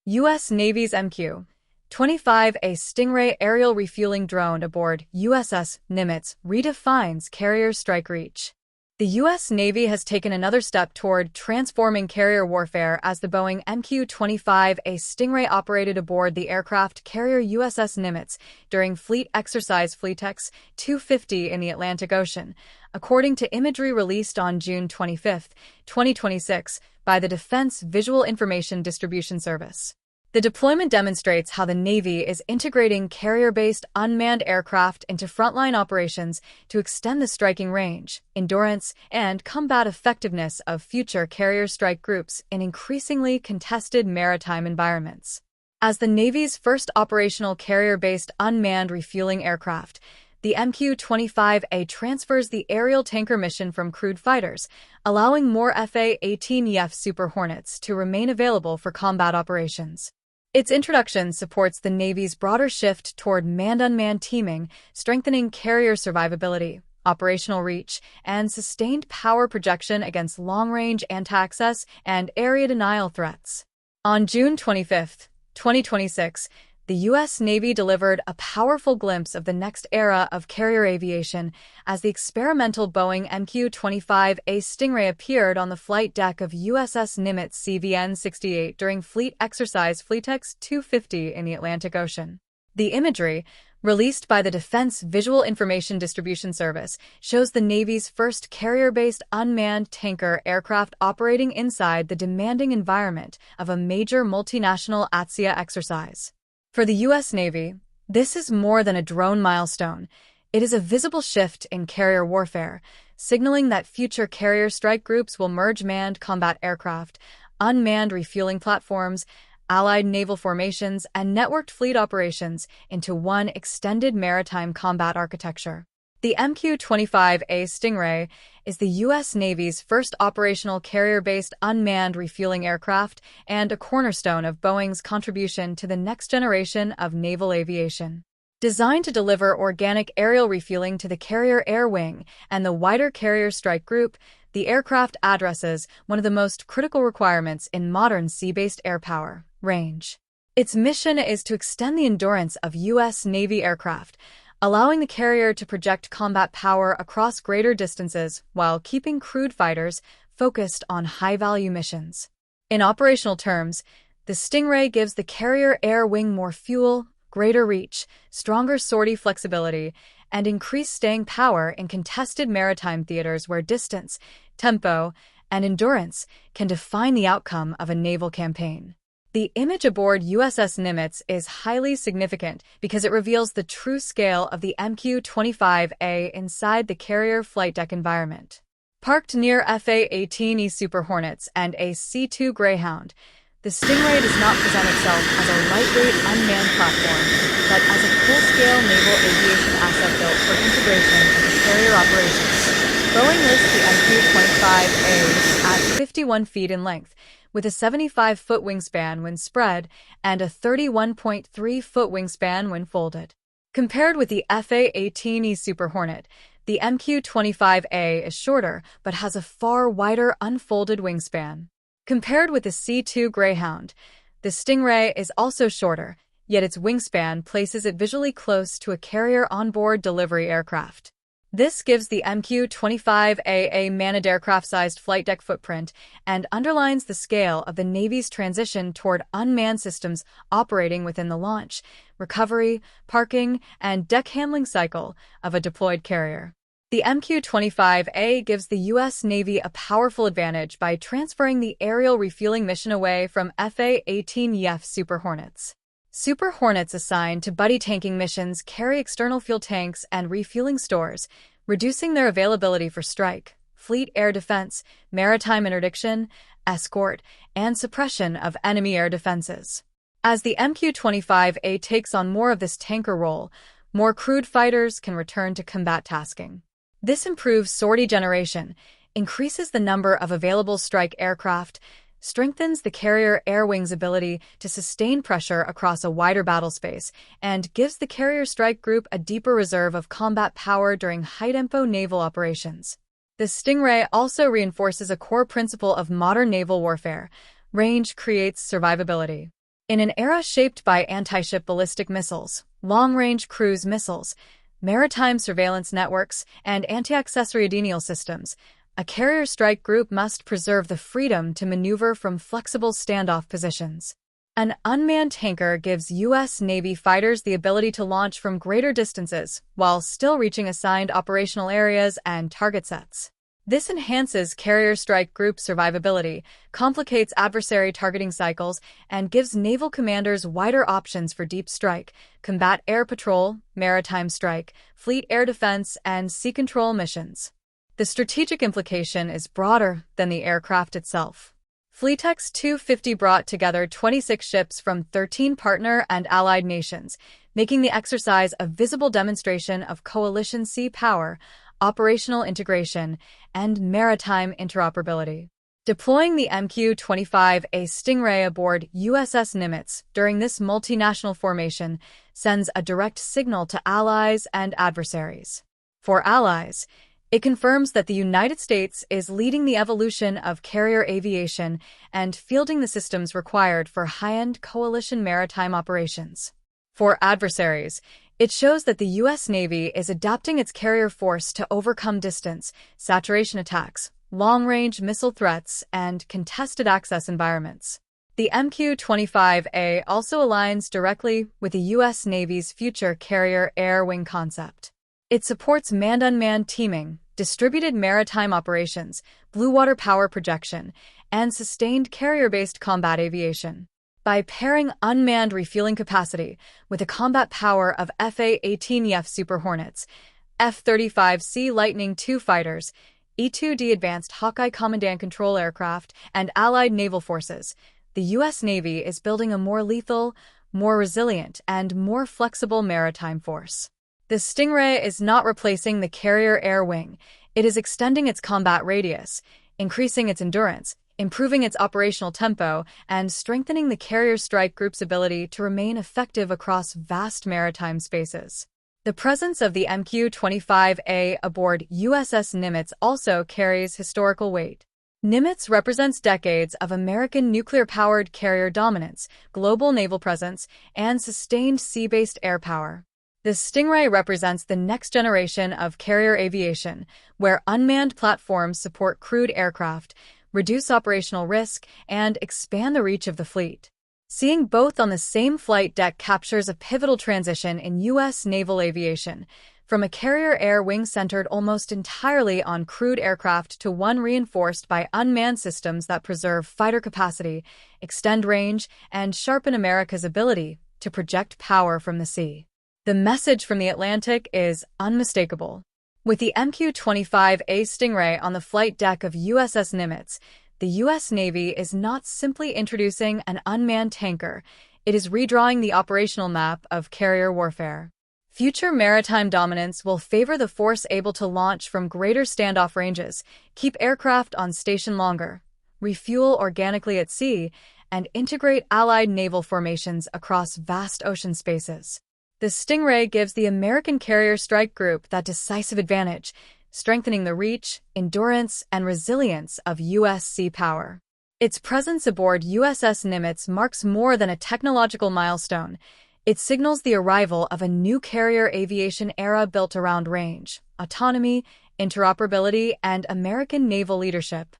U.S. Navy's MQ-25A Stingray aerial refueling drone aboard USS Nimitz redefines carrier strike reach. The U.S. Navy has taken another step toward transforming carrier warfare as the Boeing MQ-25A Stingray operated aboard the aircraft carrier USS Nimitz during fleet exercise FLEETEX 250 in the Atlantic Ocean, according to imagery released on June 25, 2026, by the Defense Visual Information Distribution Service. The deployment demonstrates how the Navy is integrating carrier-based unmanned aircraft into frontline operations to extend the striking range, endurance, and combat effectiveness of future carrier strike groups in increasingly contested maritime environments. As the Navy's first operational carrier-based unmanned refueling aircraft, the MQ-25A transfers the aerial tanker mission from crewed fighters, allowing more F/A-18E Super Hornets to remain available for combat operations. Its introduction supports the Navy's broader shift toward manned-unmanned teaming, strengthening carrier survivability, operational reach, and sustained power projection against long-range anti-access and area denial threats. On June 25, 2026, the U.S. Navy delivered a powerful glimpse of the next era of carrier aviation as the experimental Boeing MQ-25A Stingray appeared on the flight deck of USS Nimitz CVN-68 during fleet exercise FLEETEX 250 in the Atlantic Ocean. The imagery, released by the Defense Visual Information Distribution Service, shows the Navy's first carrier-based unmanned tanker aircraft operating inside the demanding environment of a major multinational ATSEA exercise. For the U.S. Navy, this is more than a drone milestone. It is a visible shift in carrier warfare, signaling that future carrier strike groups will merge manned combat aircraft, unmanned refueling platforms, allied naval formations, and networked fleet operations into one extended maritime combat architecture. The MQ-25A Stingray is the U.S. Navy's first operational carrier-based unmanned refueling aircraft and a cornerstone of Boeing's contribution to the next generation of naval aviation. Designed to deliver organic aerial refueling to the carrier air wing and the wider carrier strike group, the aircraft addresses one of the most critical requirements in modern sea-based air power: range. Its mission is to extend the endurance of U.S. Navy aircraft, allowing the carrier to project combat power across greater distances while keeping crewed fighters focused on high-value missions. In operational terms, the Stingray gives the carrier air wing more fuel, greater reach, stronger sortie flexibility, and increased staying power in contested maritime theaters where distance, tempo, and endurance can define the outcome of a naval campaign. The image aboard USS Nimitz is highly significant because it reveals the true scale of the MQ-25A inside the carrier flight deck environment. Parked near F/A-18E Super Hornets and a C-2 Greyhound, the Stingray does not present itself as a lightweight unmanned platform, but as a full-scale naval aviation asset built for integration into carrier operations. Boeing lists the MQ-25A at 51 feet in length, with a 75-foot wingspan when spread and a 31.3-foot wingspan when folded. Compared with the F/A-18E Super Hornet, the MQ-25A is shorter but has a far wider unfolded wingspan. Compared with the C-2 Greyhound, the Stingray is also shorter, yet its wingspan places it visually close to a carrier onboard delivery aircraft. This gives the MQ-25A a manned aircraft-sized flight deck footprint and underlines the scale of the Navy's transition toward unmanned systems operating within the launch, recovery, parking, and deck handling cycle of a deployed carrier. The MQ-25A gives the U.S. Navy a powerful advantage by transferring the aerial refueling mission away from F/A-18E Super Hornets. Super Hornets assigned to buddy tanking missions carry external fuel tanks and refueling stores, reducing their availability for strike, fleet air defense, maritime interdiction, escort, and suppression of enemy air defenses. As the MQ-25A takes on more of this tanker role, more crewed fighters can return to combat tasking. This improves sortie generation, increases the number of available strike aircraft, strengthens the carrier air wing's ability to sustain pressure across a wider battle space, and gives the carrier strike group a deeper reserve of combat power during high-tempo naval operations. The Stingray also reinforces a core principle of modern naval warfare: range creates survivability. In an era shaped by anti-ship ballistic missiles, long-range cruise missiles, maritime surveillance networks, and anti-accessory denial systems, a carrier strike group must preserve the freedom to maneuver from flexible standoff positions. An unmanned tanker gives U.S. Navy fighters the ability to launch from greater distances while still reaching assigned operational areas and target sets. This enhances carrier strike group survivability, complicates adversary targeting cycles, and gives naval commanders wider options for deep strike, combat air patrol, maritime strike, fleet air defense, and sea control missions. The strategic implication is broader than the aircraft itself. FLEETEX 250 brought together 26 ships from 13 partner and allied nations, making the exercise a visible demonstration of coalition sea power, operational integration, and maritime interoperability. Deploying the MQ-25A Stingray aboard USS Nimitz during this multinational formation sends a direct signal to allies and adversaries. For allies, it confirms that the United States is leading the evolution of carrier aviation and fielding the systems required for high-end coalition maritime operations. For adversaries, it shows that the U.S. Navy is adapting its carrier force to overcome distance, saturation attacks, long-range missile threats, and contested access environments. The MQ-25A also aligns directly with the U.S. Navy's future carrier air wing concept. It supports manned-unmanned teaming, distributed maritime operations, blue water power projection, and sustained carrier-based combat aviation. By pairing unmanned refueling capacity with the combat power of F/A-18F Super Hornets, F-35C Lightning II fighters, E-2D Advanced Hawkeye Command Control aircraft, and allied naval forces, the U.S. Navy is building a more lethal, more resilient, and more flexible maritime force. The Stingray is not replacing the carrier air wing. It is extending its combat radius, increasing its endurance, improving its operational tempo, and strengthening the carrier strike group's ability to remain effective across vast maritime spaces. The presence of the MQ-25A aboard USS Nimitz also carries historical weight. Nimitz represents decades of American nuclear-powered carrier dominance, global naval presence, and sustained sea-based air power. The Stingray represents the next generation of carrier aviation, where unmanned platforms support crewed aircraft, reduce operational risk, and expand the reach of the fleet. Seeing both on the same flight deck captures a pivotal transition in U.S. naval aviation, from a carrier air wing centered almost entirely on crewed aircraft to one reinforced by unmanned systems that preserve fighter capacity, extend range, and sharpen America's ability to project power from the sea. The message from the Atlantic is unmistakable. With the MQ-25A Stingray on the flight deck of USS Nimitz, the U.S. Navy is not simply introducing an unmanned tanker, it is redrawing the operational map of carrier warfare. Future maritime dominance will favor the force able to launch from greater standoff ranges, keep aircraft on station longer, refuel organically at sea, and integrate allied naval formations across vast ocean spaces. The Stingray gives the American Carrier Strike Group that decisive advantage, strengthening the reach, endurance, and resilience of U.S. sea power. Its presence aboard USS Nimitz marks more than a technological milestone. It signals the arrival of a new carrier aviation era built around range, autonomy, interoperability, and American naval leadership.